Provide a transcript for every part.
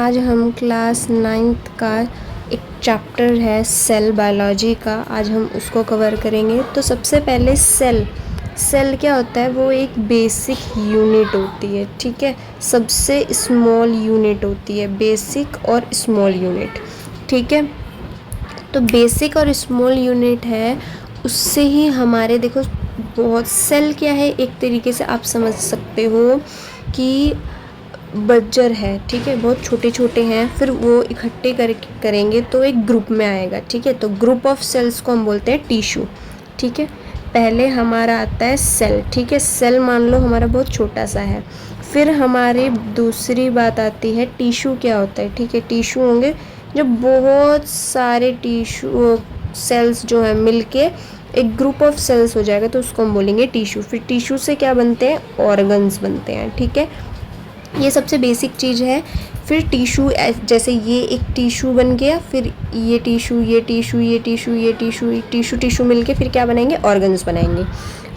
आज हम class 9th का एक चैप्टर है सेल बायोलॉजी का, आज हम उसको कवर करेंगे। तो सबसे पहले सेल क्या होता है? वो एक बेसिक यूनिट होती है, ठीक है। सबसे स्मॉल यूनिट होती है, बेसिक और स्मॉल यूनिट, ठीक है। तो बेसिक और स्मॉल यूनिट है, उससे ही हमारे देखो बहुत सेल क्या है, एक तरीके से आप समझ सकते हो कि बज्जर है, ठीक है, बहुत छोटे छोटे हैं, फिर वो इकट्ठे करेंगे तो एक ग्रुप में आएगा, ठीक है। तो ग्रुप ऑफ सेल्स को हम बोलते हैं टिश्यू, ठीक है। पहले हमारा आता है सेल, ठीक है। सेल मान लो हमारा बहुत छोटा सा है। फिर हमारी दूसरी बात आती है टिश्यू क्या होता है, ठीक है। टिश्यू होंगे जब बहुत सारे टिश्यू सेल्स जो है मिलके एक ग्रुप ऑफ सेल्स हो जाएगा तो उसको हम बोलेंगे टिश्यू। फिर टिश्यू से क्या बनते हैं? ऑर्गन्स बनते हैं, ठीक है। ये सबसे बेसिक चीज़ है। फिर टिश्यू, जैसे ये एक टिश्यू बन गया, फिर ये टिश्यू, ये टिश्यू, ये टिश्यू, ये टिश्यू, टिश्यू मिलके फिर क्या बनाएंगे? ऑर्गन्स बनाएंगे।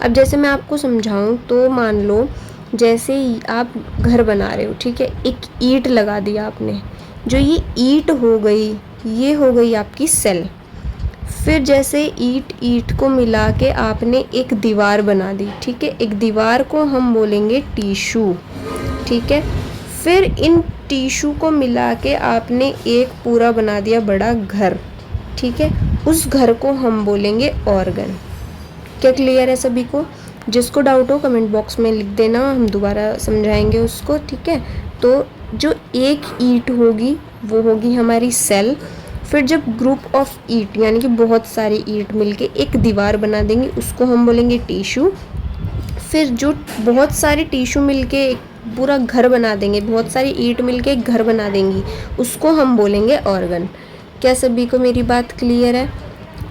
अब जैसे मैं आपको समझाऊं तो मान लो जैसे आप घर बना रहे हो, ठीक है। एक ईंट लगा दिया आपने, जो ये ईंट हो गई, ये हो गई आपकी सेल। फिर जैसे ईंट को मिला के आपने एक दीवार बना दी, ठीक है। एक दीवार को हम बोलेंगे टिश्यू, ठीक है। फिर इन टिश्यू को मिला के आपने एक पूरा बना दिया बड़ा घर, ठीक है। उस घर को हम बोलेंगे ऑर्गन। क्या क्लियर है सभी को? जिसको डाउट हो कमेंट बॉक्स में लिख देना, हम दोबारा समझाएंगे उसको, ठीक है। तो जो एक ईंट होगी वो होगी हमारी सेल। फिर जब ग्रुप ऑफ ईंट यानी कि बहुत सारी ईंट मिलके एक दीवार बना देंगे उसको हम बोलेंगे टिश्यू। फिर जो बहुत सारे टिश्यू मिलके एक पूरा घर बना देंगे, बहुत सारी ईंट मिलके एक घर बना देंगी, उसको हम बोलेंगे ऑर्गन। क्या सभी को मेरी बात क्लियर है?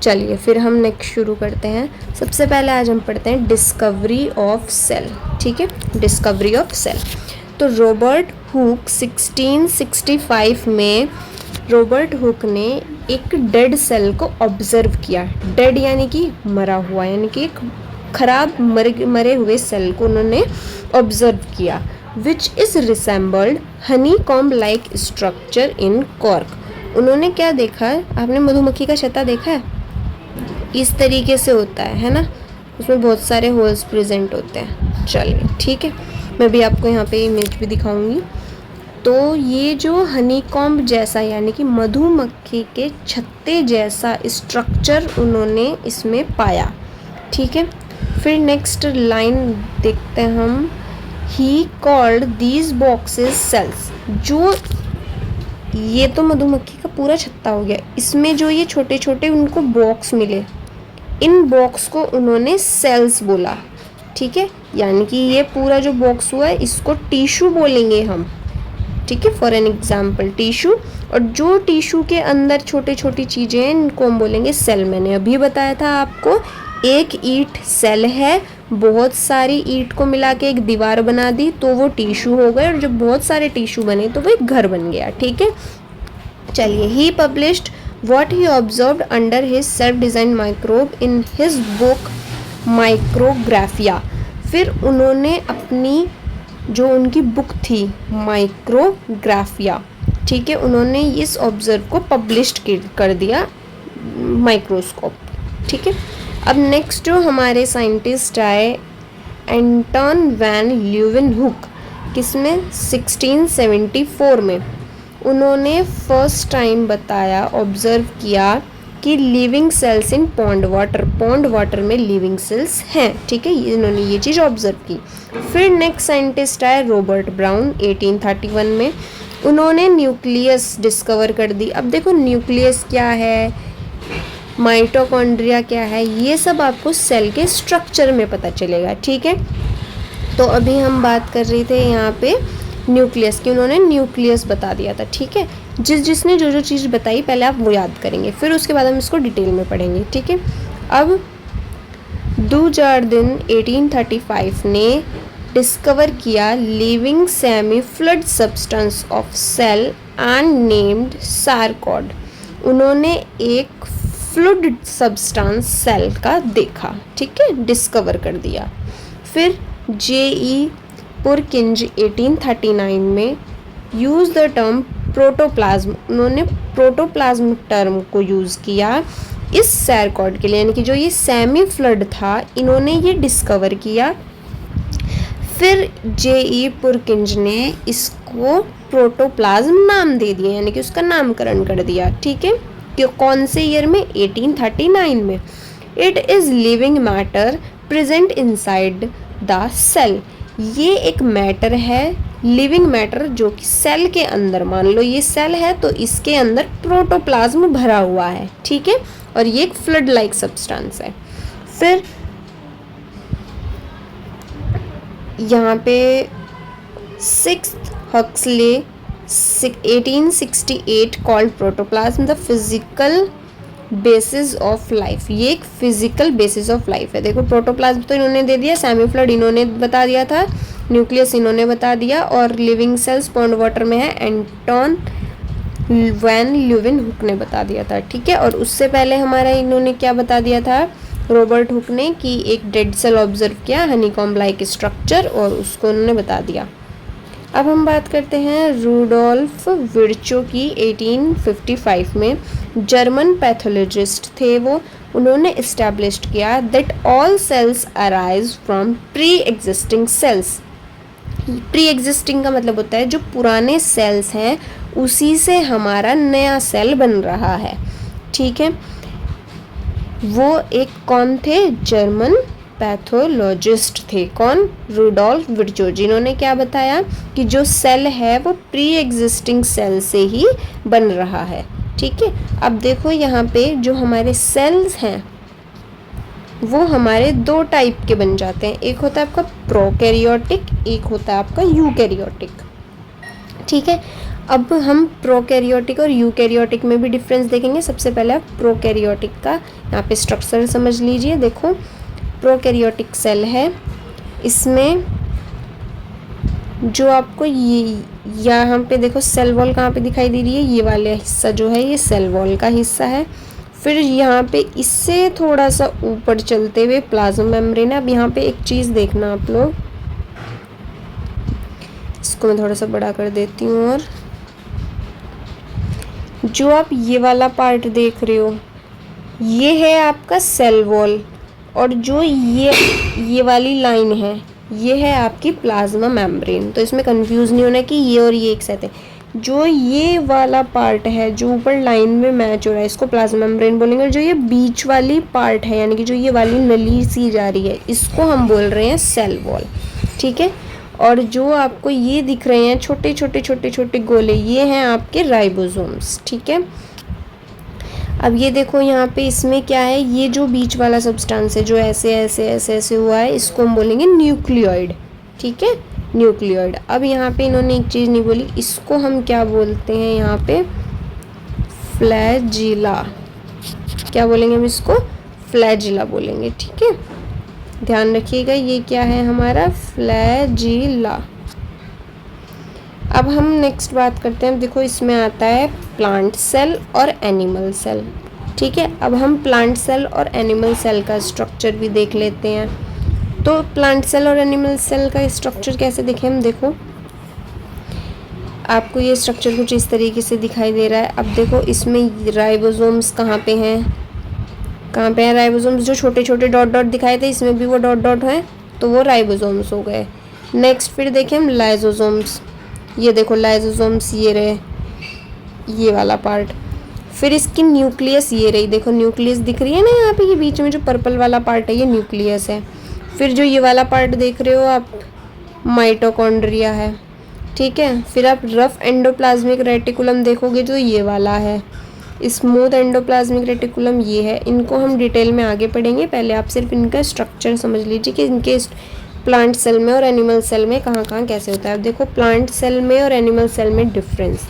चलिए फिर हम नेक्स्ट शुरू करते हैं। सबसे पहले आज हम पढ़ते हैं डिस्कवरी ऑफ सेल, ठीक है। Discovery of cell. तो रॉबर्ट हुक 1665 में रॉबर्ट हुक ने एक डेड सेल को ऑब्जर्व किया। डेड यानी कि मरा हुआ, यानी कि एक खराब मरे हुए सेल को उन्होंने ऑब्जर्व किया। Which is resembled honeycomb like structure in cork. उन्होंने क्या देखा? आपने मधुमक्खी का छत्ता देखा है? इस तरीके से होता है ना, उसमें बहुत सारे होल्स प्रेजेंट होते हैं। चलिए ठीक है, मैं भी आपको यहाँ पे इमेज भी दिखाऊंगी। तो ये जो हनी कॉम्ब जैसा यानी कि मधुमक्खी के छत्ते जैसा स्ट्रक्चर उन्होंने इसमें पाया, ठीक है। फिर नेक्स्ट लाइन देखते हैं हम। He called these boxes cells. जो ये तो मधुमक्खी का पूरा छत्ता हो गया, इसमें जो ये छोटे छोटे उनको बॉक्स मिले, इन बॉक्स को उन्होंने सेल्स बोला, ठीक है। यानी कि ये पूरा जो बॉक्स हुआ है इसको टिश्यू बोलेंगे हम, ठीक है। For an example tissue. और जो टिश्यू के अंदर छोटी छोटी चीज़ें हैं इनको हम बोलेंगे सेल। मैंने अभी बताया था आपको, एक ईंट सेल है, बहुत सारी ईंट को मिला के एक दीवार बना दी तो वो टिश्यू हो गए, और जब बहुत सारे टिश्यू बने तो वो एक घर बन गया, ठीक है। चलिए, he published what he observed under his self design microbe in his book Micrographia. फिर उन्होंने अपनी जो उनकी बुक थी माइक्रोग्राफिया, ठीक है, उन्होंने इस ऑब्जर्व को पब्लिश कर दिया माइक्रोस्कोप, ठीक है। अब नेक्स्ट जो हमारे साइंटिस्ट आए एंटन वैन ल्यूवेनहुक, किसमें? 1674 में। उन्होंने फर्स्ट टाइम बताया, ऑब्जर्व किया कि लिविंग सेल्स इन पॉन्ड वाटर में लिविंग सेल्स हैं, ठीक है। इन्होंने ये चीज़ ऑब्जर्व की। फिर नेक्स्ट साइंटिस्ट आए रॉबर्ट ब्राउन 1831 में। उन्होंने न्यूक्लियस डिस्कवर कर दी। अब देखो न्यूक्लियस क्या है, माइटोकॉन्ड्रिया क्या है, ये सब आपको सेल के स्ट्रक्चर में पता चलेगा, ठीक है। तो अभी हम बात कर रहे थे यहाँ पे न्यूक्लियस की, उन्होंने न्यूक्लियस बता दिया था, ठीक है। जिसने जो चीज़ बताई पहले आप वो याद करेंगे, फिर उसके बाद हम इसको डिटेल में पढ़ेंगे, ठीक है। अब डुजार्डिन 1835 ने डिस्कवर किया living semi fluid substance of cell and named sarcode. उन्होंने एक फ्लूइड सब्सटेंस सेल का देखा, ठीक है, डिस्कवर कर दिया। फिर J.E. पुरकिंज 1839 में यूज द टर्म प्रोटोप्लाज्म, उन्होंने प्रोटोप्लाज्म टर्म को यूज़ किया इस सैरकॉड के लिए, यानी कि जो ये सेमी फ्लड था इन्होंने ये डिस्कवर किया। फिर J.E. पुरकिंज ने इसको प्रोटोप्लाज्म नाम दे दिया, यानी कि उसका नामकरण कर दिया। ठीक है, कि कौन से ईयर में? 1839 में। It is living matter present inside the cell, ये एक मैटर है, लिविंग मैटर, जो कि सेल के अंदर, मान लो ये सेल है तो इसके अंदर प्रोटोप्लाज्म भरा हुआ है। ठीक है, और ये एक फ्लड लाइक सब्सटेंस है। फिर यहाँ पे 6th Huxley 1868 called protoplasm the physical basis of life, ये एक फिजिकल बेसिस ऑफ लाइफ है। देखो प्रोटोप्लाज्म तो इन्होंने दे दिया, सेमी फ्लड इन्होंने बता दिया था, न्यूक्लियस इन्होंने बता दिया, और लिविंग सेल्स पॉन्ड वाटर में है एंटोन वैन ल्यूवेनहुक ने बता दिया था। ठीक है, और उससे पहले हमारा इन्होंने क्या बता दिया था, रॉबर्ट हुक ने, कि एक डेड सेल ऑब्जर्व किया, हनीकॉम्ब लाइक स्ट्रक्चर, और उसको उन्होंने बता दिया। अब हम बात करते हैं रूडोल्फ विर्चो की। 1855 में जर्मन पैथोलॉजिस्ट थे वो, उन्होंने इस्टेब्लिश्ड किया that all cells arise from pre existing cells. Pre existing का मतलब होता है जो पुराने सेल्स हैं उसी से हमारा नया सेल बन रहा है। ठीक है, वो एक कौन थे? जर्मन पैथोलॉजिस्ट थे। कौन? रूडोल्फ विर्चो, जिन्होंने क्या बताया कि जो सेल है वो प्री एग्जिस्टिंग सेल से ही बन रहा है। ठीक है, अब देखो यहाँ पे जो हमारे सेल्स हैं वो हमारे दो टाइप के बन जाते हैं, एक होता है आपका प्रोकैरियोटिक, एक होता है आपका यूकैरियोटिक। ठीक है, अब हम प्रोकैरियोटिक और यूकैरियोटिक में भी डिफरेंस देखेंगे। सबसे पहले आप प्रोकैरियोटिक का यहाँ पे स्ट्रक्चर समझ लीजिए। देखो प्रोकैरियोटिक सेल है, इसमें जो आपको ये यहाँ पे देखो सेल वॉल कहाँ पे दिखाई दे रही है, ये वाला हिस्सा जो है ये सेल वॉल का हिस्सा है। फिर यहाँ पे इससे थोड़ा सा ऊपर चलते हुए प्लाज्मा मेम्ब्रेन है। अब यहाँ पे एक चीज़ देखना आप लोग, इसको मैं थोड़ा सा बड़ा कर देती हूँ, और जो आप ये वाला पार्ट देख रहे हो ये है आपका सेल वॉल, और जो ये वाली लाइन है ये है आपकी प्लाज्मा मेम्ब्रेन। तो इसमें कंफ्यूज नहीं होना कि ये और ये एक साथ है। जो ये वाला पार्ट है जो ऊपर लाइन में मैच हो रहा है इसको प्लाज्मा मेम्ब्रेन बोलेंगे, और जो ये बीच वाली पार्ट है यानी कि जो ये वाली नली सी जा रही है इसको हम बोल रहे हैं सेल वॉल। ठीक है, और जो आपको ये दिख रहे हैं छोटे छोटे छोटे छोटे गोले, ये हैं आपके राइबोसोम्स। ठीक है, अब ये देखो यहाँ पे इसमें क्या है, ये जो बीच वाला सब्सटेंस है जो ऐसे ऐसे ऐसे ऐसे हुआ है इसको हम बोलेंगे न्यूक्लियोइड। ठीक है, न्यूक्लियोइड। अब यहाँ पे इन्होंने एक चीज़ नहीं बोली, इसको हम क्या बोलते हैं यहाँ पे? फ्लैजिला। क्या बोलेंगे हम इसको? फ्लैजिला बोलेंगे। ठीक है, ध्यान रखिएगा ये क्या है हमारा? फ्लैजिला। अब हम नेक्स्ट बात करते हैं। देखो इसमें आता है प्लांट सेल और एनिमल सेल। ठीक है, अब हम प्लांट सेल और एनिमल सेल का स्ट्रक्चर भी देख लेते हैं। तो प्लांट सेल और एनिमल सेल का स्ट्रक्चर कैसे देखें हम? देखो आपको ये स्ट्रक्चर कुछ इस तरीके से दिखाई दे रहा है। अब देखो इसमें राइबोसोम्स कहाँ पे हैं? कहाँ पे हैं राइबोसोम्स? जो छोटे छोटे डॉट डॉट दिखाए थे इसमें भी वो डॉट डॉट है तो वो राइबोसोम्स हो गए। नेक्स्ट फिर देखें हम लाइसोसोम्स। ये देखो लाइसोसोम्स ये रहे, ये वाला पार्ट। फिर इसकी न्यूक्लियस ये रही, देखो न्यूक्लियस दिख रही है ना यहाँ पे, ये बीच में जो पर्पल वाला पार्ट है ये न्यूक्लियस है। फिर जो ये वाला पार्ट देख रहे हो आप माइटोकॉन्ड्रिया है। ठीक है, फिर आप रफ एंडोप्लाज्मिक रेटिकुलम देखोगे जो ये वाला है, स्मूथ एंडोप्लाज्मिक रेटिकुलम ये है। इनको हम डिटेल में आगे पढ़ेंगे, पहले आप सिर्फ इनका स्ट्रक्चर समझ लीजिए कि इनके प्लांट सेल में और एनिमल सेल में कहाँ कहाँ कैसे होता है। अब देखो प्लांट सेल में और एनिमल सेल में डिफरेंस,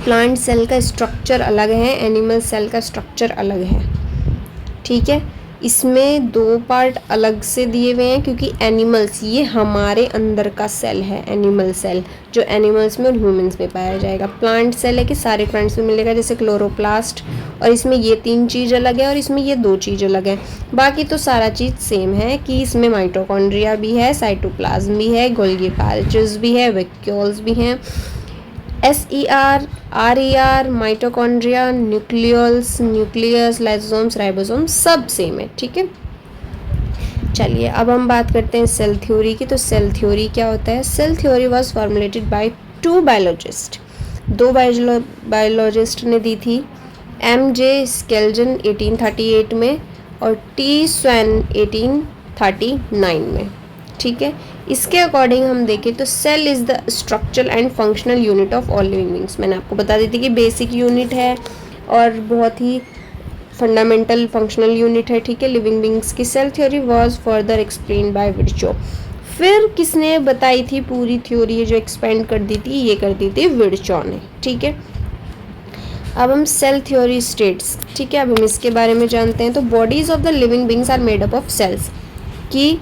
प्लांट सेल का स्ट्रक्चर अलग है, एनिमल सेल का स्ट्रक्चर अलग है। ठीक है, इसमें दो पार्ट अलग से दिए हुए हैं क्योंकि एनिमल्स ये हमारे अंदर का सेल है, एनिमल सेल जो एनिमल्स में और ह्यूमंस में पाया जाएगा। प्लांट सेल है कि सारे प्लांट्स में मिलेगा, जैसे क्लोरोप्लास्ट, और इसमें ये 3 चीज़ अलग है और इसमें ये 2 चीज़ अलग है। बाकी तो सारा चीज़ सेम है कि इसमें माइटोकॉन्ड्रिया भी है, साइटोप्लाज्म भी है, गोल्गी पैचेस भी है, वैक्यूल्स भी हैं, SER, RER, mitochondria, nucleus, nucleus, lysosomes, ribosomes सब सेम है, ठीक है। चलिए अब हम बात करते हैं सेल थ्योरी की। तो सेल थ्योरी क्या होता है? Cell theory was formulated by two biologist, दो बायोलॉजिस्ट ने दी थी, MJ स्केल्जन 1838 में और T स्वैन 1839 में, ठीक है। इसके अकॉर्डिंग हम देखें तो cell is the structural and functional unit of all living beings. मैंने आपको बता दी थी कि बेसिक यूनिट है और बहुत ही फंडामेंटल फंक्शनल यूनिट है, ठीक है, लिविंग बींग्स की। Cell theory was further explain by Virchow. फिर किसने बताई थी पूरी थ्योरी जो एक्सपेंड कर दी थी? ये कर दी थी विर्चो ने, ठीक है। अब हम सेल थ्योरी स्टेट्स, ठीक है, अब हम इसके बारे में जानते हैं। तो bodies of the living beings are made up of cells, कि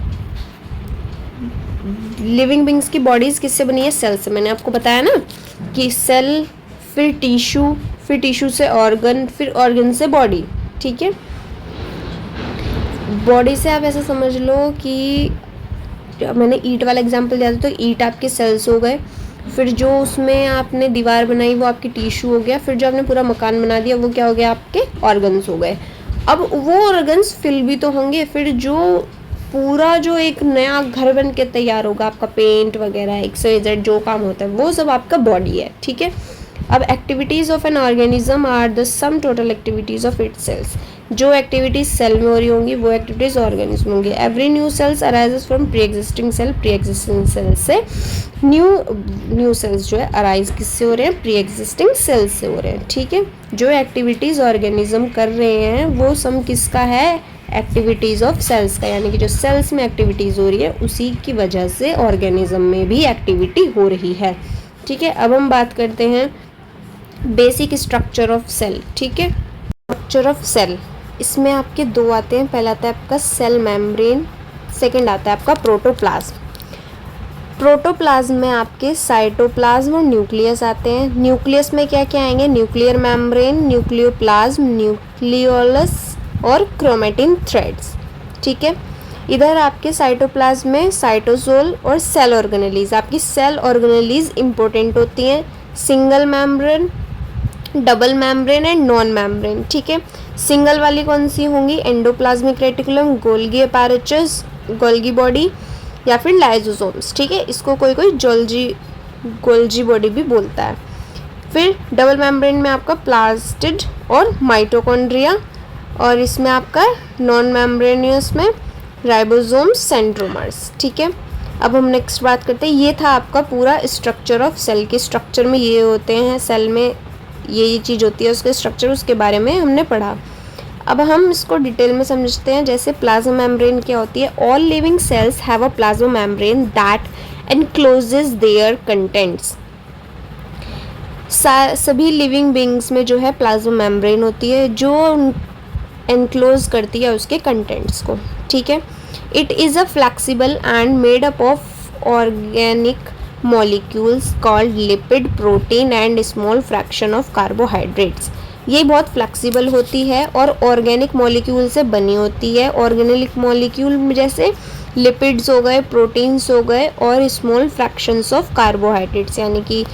लिविंग बींग्स की बॉडीज किससे बनी है? सेल से। मैंने आपको बताया ना कि सेल, फिर टिश्यू, फिर टिश्यू से ऑर्गन, फिर ऑर्गन से बॉडी, ठीक है। बॉडी से आप ऐसा समझ लो कि मैंने ईंट वाला एग्जांपल दिया था, तो ईंट आपके सेल्स हो गए, फिर जो उसमें आपने दीवार बनाई वो आपकी टिश्यू हो गया, फिर जो आपने पूरा मकान बना दिया वो क्या हो गया? आपके ऑर्गन्स हो गए। अब वो ऑर्गन्स फिल भी तो होंगे, फिर जो पूरा जो एक नया घर बन के तैयार होगा, आपका पेंट वगैरह XYZ जो काम होता है वो सब आपका बॉडी है, ठीक है। अब activities of an organism are the sum total activities of its cells. जो एक्टिविटीज सेल में हो रही होंगी वो एक्टिविटीज ऑर्गेनिज्म होंगी। Every new cells arises from pre existing cell, pre existing cell से न्यू सेल्स जो है अराइज किससे हो रहे हैं? प्री एग्जिस्टिंग सेल्स से हो रहे हैं, ठीक है। जो एक्टिविटीज ऑर्गेनिज्म कर रहे हैं वो सम किसका है? एक्टिविटीज ऑफ सेल्स का, यानी कि जो सेल्स में एक्टिविटीज हो रही है उसी की वजह से ऑर्गेनिज्म में भी एक्टिविटी हो रही है, ठीक है। अब हम बात करते हैं बेसिक स्ट्रक्चर ऑफ सेल, ठीक है। स्ट्रक्चर ऑफ सेल, इसमें आपके दो आते हैं। पहला आता है आपका सेल मेम्ब्रेन, सेकंड आता है आपका प्रोटोप्लाज्म। प्रोटोप्लाज्म में आपके साइटोप्लाज्म और न्यूक्लियस आते हैं। न्यूक्लियस में क्या क्या आएंगे? न्यूक्लियर मेम्ब्रेन, न्यूक्लियोप्लाज्म, न्यूक्लियोलस और क्रोमेटिन थ्रेड्स, ठीक है। इधर आपके साइटोप्लाज्म में साइटोसोल और सेल ऑर्गेनेलीज, आपकी सेल ऑर्गेनेलीज इंपॉर्टेंट होती हैं। Single membrane, double membrane and non membrane, ठीक है। सिंगल वाली कौन सी होंगी? Endoplasmic reticulum, Golgi apparatus, Golgi body या फिर लाइसोसोम्स, ठीक है। इसको कोई कोई गोल्जी बॉडी भी बोलता है। फिर डबल मेम्ब्रेन में आपका प्लास्टिड और माइटोकॉन्ड्रिया, और इसमें आपका नॉन मेम्ब्रेनियस में राइबोसोम्स, सेंट्रोमर्स, ठीक है। अब हम नेक्स्ट बात करते हैं, ये था आपका पूरा स्ट्रक्चर ऑफ सेल। के स्ट्रक्चर में ये होते हैं, सेल में ये चीज़ होती है, उसके स्ट्रक्चर उसके बारे में हमने पढ़ा। अब हम इसको डिटेल में समझते हैं। जैसे प्लाज्मा मेम्ब्रेन क्या होती है? All living cells have a plasma membrane that encloses their contents. सभी लिविंग बींग्स में जो है प्लाज्मा मेम्ब्रेन होती है जो एनक्लोज करती है उसके कंटेंट्स को, ठीक है। It is a flexible and made up of organic molecules called lipid, protein and small fraction of carbohydrates. ये बहुत फ्लेक्सिबल होती है और ऑर्गेनिक मॉलिक्यूल से बनी होती है। ऑर्गेनिक मॉलिक्यूल में जैसे लिपिड्स हो गए, प्रोटीन्स हो गए और स्मॉल फ्रैक्शंस ऑफ कार्बोहाइड्रेट्स, यानी कि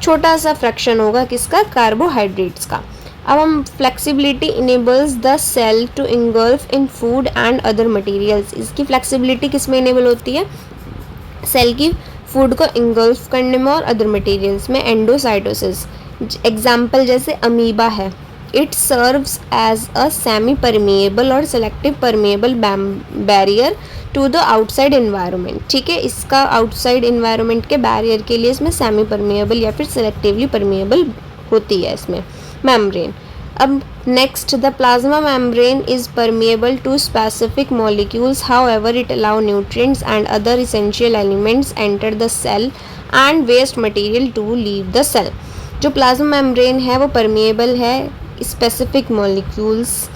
छोटा सा फ्रैक्शन होगा किसका? कार्बोहाइड्रेट्स का। अब हम flexibility enables the cell to engulf in food and other materials. इसकी फ्लेक्सिबिलिटी किस में इनेबल होती है? सेल की फूड को इंगल्फ करने में और अदर मटेरियल्स में। एंडोसाइटोसिस एग्जाम्पल जैसे अमीबा है। It serves as a semi permeable और selective permeable barrier to the outside environment, ठीक है। इसका आउटसाइड इन्वायरमेंट के बैरियर के लिए इसमें सेमी परमिएबल या फिर सेलेक्टिवली परमिएबल होती है इसमें मेम्ब्रेन। अब next, the plasma membrane is permeable to specific molecules, however it allow nutrients and other essential elements enter the cell and waste material to leave the cell. जो plasma membrane है वो permeable है specific molecules,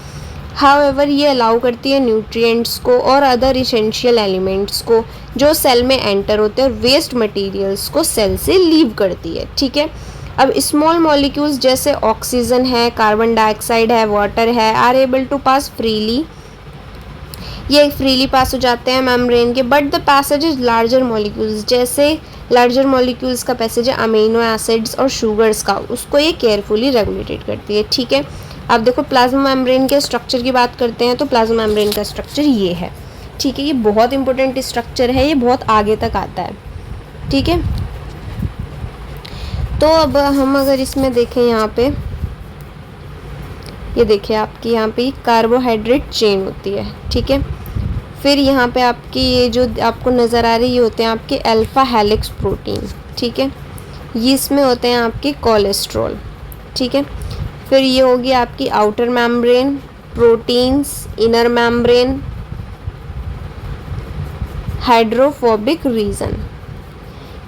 however ये allow करती है nutrients को और other essential elements को जो सेल में एंटर होते हैं, और वेस्ट मटेरियल्स को सेल से लीव करती है, ठीक है। अब स्मॉल मॉलिक्यूल्स जैसे ऑक्सीजन है, कार्बन डाइऑक्साइड है, वाटर है, are able to pass freely, ये फ्रीली पास हो जाते हैं मेम्ब्रेन के। But the passage is larger molecules, जैसे लार्जर मॉलिक्यूल्स का पैसेज है अमीनो एसिड्स और शुगर्स का, उसको ये केयरफुली रेगुलेटेड करती है। ठीक है, अब देखो प्लाज्मा मेम्ब्रेन के स्ट्रक्चर की बात करते हैं, तो प्लाज्मा मेम्ब्रेन का स्ट्रक्चर ये है। ठीक है, ये बहुत इंपॉर्टेंट स्ट्रक्चर है, ये बहुत आगे तक आता है। ठीक है, तो अब हम अगर इसमें देखें यहाँ पे, ये देखिए आपकी यहाँ पे कार्बोहाइड्रेट चेन होती है। ठीक है, फिर यहाँ पे आपकी ये जो आपको नज़र आ रही, ये होते हैं आपके अल्फ़ा हेलिक्स प्रोटीन। ठीक है, ये इसमें होते हैं आपके कोलेस्ट्रॉल। ठीक है, फिर ये होगी आपकी outer membrane, proteins, inner membrane, hydrophobic region,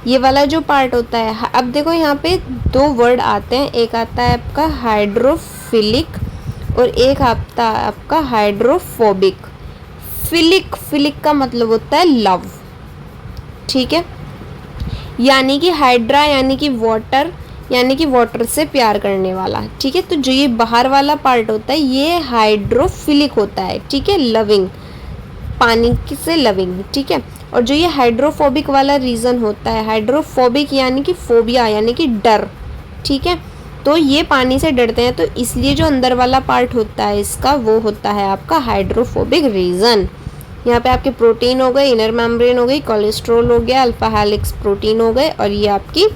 ये वाला जो पार्ट होता है। अब देखो यहाँ पे दो वर्ड आते हैं, एक आता है आपका हाइड्रोफिलिक और एक आता है आपका हाइड्रोफोबिक। फिलिक का मतलब होता है लव। ठीक है, यानी कि हाइड्रा यानी कि वाटर, यानी कि वाटर से प्यार करने वाला। ठीक है, तो जो ये बाहर वाला पार्ट होता है ये हाइड्रोफिलिक होता है। ठीक है, लविंग, पानी से लविंग। ठीक है, और जो ये हाइड्रोफोबिक वाला रीज़न होता है, हाइड्रोफोबिक यानी कि फोबिया यानी कि डर। ठीक है, तो ये पानी से डरते हैं, तो इसलिए जो अंदर वाला पार्ट होता है इसका, वो होता है आपका हाइड्रोफोबिक रीजन। यहाँ पे आपके प्रोटीन हो गए, इनर मेम्ब्रेन हो गई, कोलेस्ट्रॉल हो गया, अल्फा हेलिक्स प्रोटीन हो गए, और ये आपकी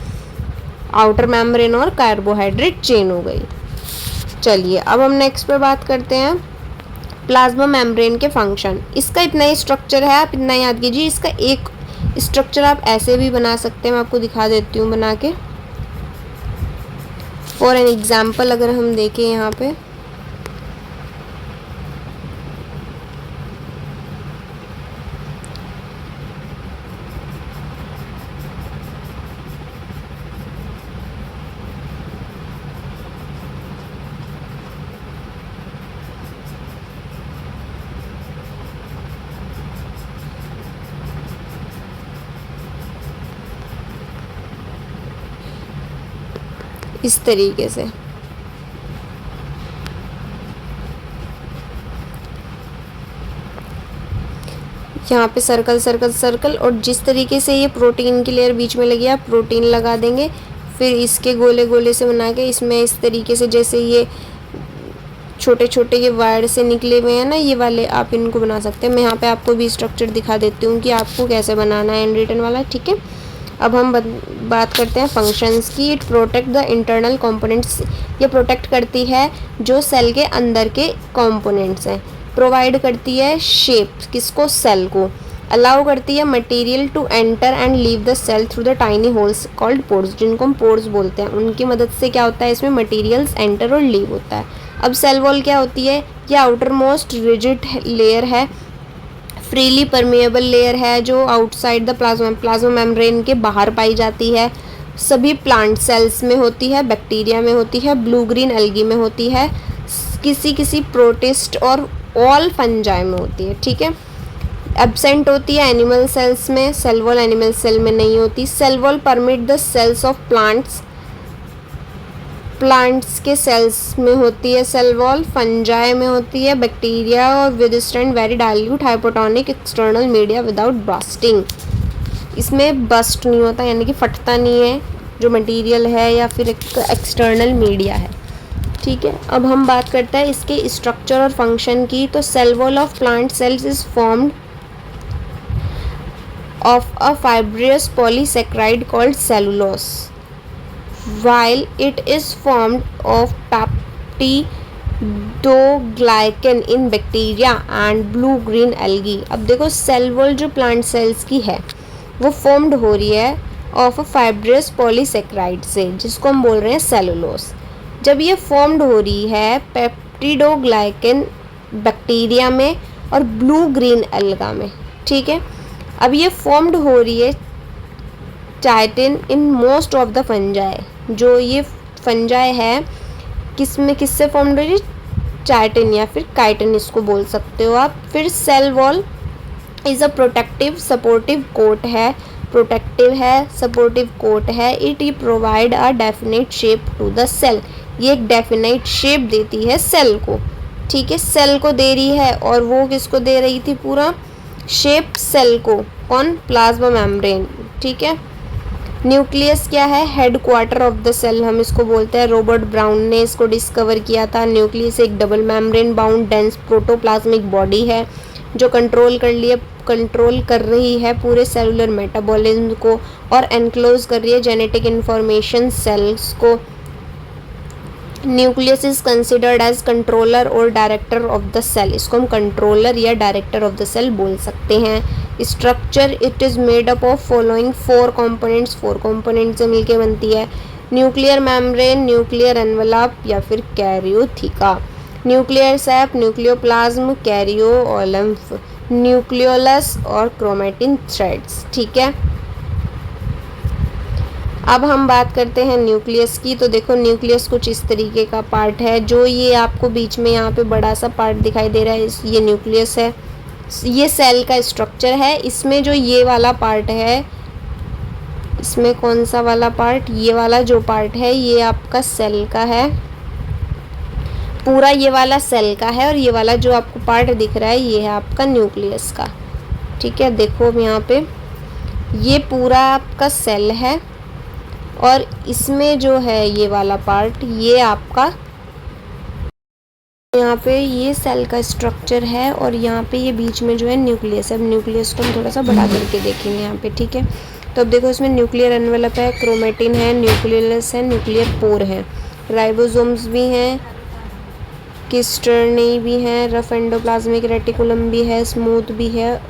आउटर मेम्ब्रेन और कार्बोहाइड्रेट चेन हो गई। चलिए अब हम नेक्स्ट पे बात करते हैं प्लाज्मा मेम्ब्रेन के फंक्शन। इसका इतना ही स्ट्रक्चर है, आप इतना याद कीजिए। इसका एक स्ट्रक्चर आप ऐसे भी बना सकते हैं, मैं आपको दिखा देती हूँ बना के। फॉर एन एग्जाम्पल अगर हम देखें यहाँ पे, इस तरीके से यहाँ पे सर्कल सर्कल सर्कल, और जिस तरीके से ये प्रोटीन की लेयर बीच में लगी है, आप प्रोटीन लगा देंगे। फिर इसके गोले गोले से बना के इसमें इस तरीके से, जैसे ये छोटे छोटे ये वायर से निकले हुए हैं ना, ये वाले, आप इनको बना सकते हैं। मैं यहाँ पे आपको भी स्ट्रक्चर दिखा देती हूँ कि आपको कैसे बनाना है एंड रिटन वाला। ठीक है, अब हम बात करते हैं फंक्शंस की। It protect the internal components, ये प्रोटेक्ट करती है जो सेल के अंदर के कंपोनेंट्स हैं। प्रोवाइड करती है शेप, किसको, सेल को। अलाउ करती है material to enter and leave the cell through the tiny holes called pores, जिनको हम पोर्स बोलते हैं। उनकी मदद से क्या होता है, इसमें मटेरियल्स एंटर और लीव होता है। अब सेल वॉल क्या होती है, ये आउटर मोस्ट रिजिड लेयर है, फ्रीली परमिएबल लेयर है, जो आउटसाइड द प्लाज्मा मेम्ब्रेन के बाहर पाई जाती है। सभी प्लांट सेल्स में होती है, बैक्टीरिया में होती है, ब्लू ग्रीन एल्गी में होती है, किसी प्रोटिस्ट और ऑल फंजाई में होती है। ठीक है, एब्सेंट होती है एनिमल सेल्स में, सेल वॉल एनिमल सेल में नहीं होती। Cell wall permit the cells of plants के सेल्स में होती है सेल वॉल, फंजाई में होती है, बैक्टीरिया और withstand very dilute hypotonic external media without bursting. इसमें बस्ट नहीं होता, यानी कि फटता नहीं है जो मटेरियल है या फिर एक एक्सटर्नल मीडिया है। ठीक है, अब हम बात करते हैं इसके स्ट्रक्चर और फंक्शन की। तो cell wall of plant cells is formed of a fibrous polysaccharide called cellulose, while it is formed of peptidoglycan in bacteria and blue green algae। अब देखो सेल वॉल जो प्लांट सेल्स की है वो formed हो रही है ऑफ अ फाइब्रियस पॉलीसेक्राइड से, जिसको हम बोल रहे हैं सेलुलोस। जब ये फॉर्म्ड हो रही है पेप्टिडोग्लाइकन बैक्टीरिया में और ब्लू ग्रीन एल्गा में। ठीक है, अब ये फॉर्म्ड हो रही है chitin in most of the fungi, जो ये फंजाई है किससे फॉर्म्ड हो रही है, चाइटिन या फिर काइटिन इसको बोल सकते हो आप। फिर cell wall is a protective supportive coat है, प्रोटेक्टिव है, सपोर्टिव कोट है। It provide a definite shape to the cell, ये एक डेफिनेट शेप देती है सेल को। ठीक है, सेल को दे रही है, और वो किसको दे रही थी, पूरा शेप सेल को, कौन, प्लाज्मा मेम्ब्रेन। ठीक है, न्यूक्लियस क्या है? Head quarter of the cell हम इसको बोलते हैं। रॉबर्ट ब्राउन ने इसको डिस्कवर किया था। न्यूक्लियस एक double membrane bound dense protoplasmic body है जो कंट्रोल कर रही है पूरे सेलुलर मेटाबॉलिज्म को और एनक्लोज कर रही है जेनेटिक इंफॉर्मेशन सेल्स को। Nucleus is considered as controller और डायरेक्टर ऑफ द सेल। इसको हम कंट्रोलर या डायरेक्टर ऑफ द सेल बोल सकते हैं। Structure it is made up of following 4 components. 4 component से मिलके बनती है। न्यूक्लियर मेम्ब्रेन, न्यूक्लियर एनवलप या फिर कैरियोथिका, न्यूक्लियर सैप, न्यूक्लियोप्लाज्म, कैरियोलम्फ, न्यूक्लियोलस और क्रोमेटिन थ्रेड्स। ठीक है, अब हम बात करते हैं न्यूक्लियस की। तो देखो न्यूक्लियस कुछ इस तरीके का पार्ट है। जो ये आपको बीच में यहाँ पे बड़ा सा पार्ट दिखाई दे रहा है, ये न्यूक्लियस है। ये सेल का स्ट्रक्चर है। इसमें जो ये वाला पार्ट है, इसमें कौन सा वाला पार्ट, ये वाला जो पार्ट है ये आपका सेल का है, पूरा ये वाला सेल का है। और ये वाला जो आपको पार्ट दिख रहा है ये है आपका न्यूक्लियस का। ठीक है, देखो अब यहाँ पे ये पूरा आपका सेल है और इसमें जो है ये वाला पार्ट ये आपका, यहाँ पे ये सेल का स्ट्रक्चर है और यहाँ पे ये बीच में जो है न्यूक्लियस है। अब न्यूक्लियस को हम थोड़ा सा बड़ा करके देखेंगे यहाँ पे। ठीक है, तो अब देखो इसमें न्यूक्लियर एनवेलप है, क्रोमेटिन है, न्यूक्लियस है, न्यूक्लियर पोर है, राइबोसोम्स भी हैं, किस्टर्नी भी हैं, रफ एंडोप्लाज्मिक रेटिकुलम भी है, स्मूथ भी है,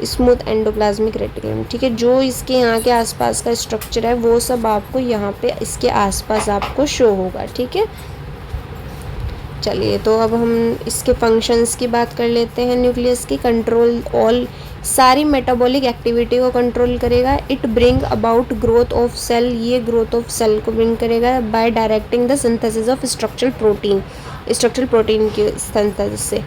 स्मूथ एंडोप्लाज्मिक रेटिकुलम। ठीक है, जो इसके यहाँ के आसपास का स्ट्रक्चर है वो सब आपको यहाँ पे इसके आसपास आपको शो होगा। ठीक है, चलिए तो अब हम इसके फंक्शंस की बात कर लेते हैं। न्यूक्लियस की कंट्रोल ऑल सारी मेटाबॉलिक एक्टिविटी को कंट्रोल करेगा। It bring about growth of cell, ये ग्रोथ ऑफ सेल को ब्रिंग करेगा by directing the synthesis of structural protein के सिंथेसिस से।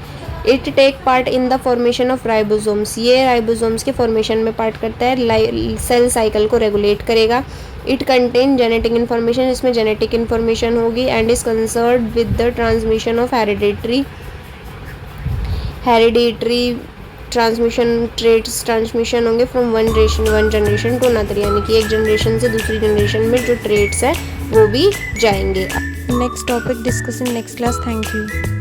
It take part in the formation of ribosomes, ये ribosomes के फॉर्मेशन में पार्ट करता है। सेल साइकिल को रेगुलेट करेगा। इट कंटेन जेनेटिक इन्फॉर्मेशन, इसमें जेनेटिक इन्फॉर्मेशन होगी। And is concerned with the transmission of hereditary transmission traits transmission होंगे from one generation to another, यानी कि एक जनरेशन से दूसरी जनरेशन में जो ट्रेट्स है वो भी जाएंगे। Next topic discuss in next class. Thank you.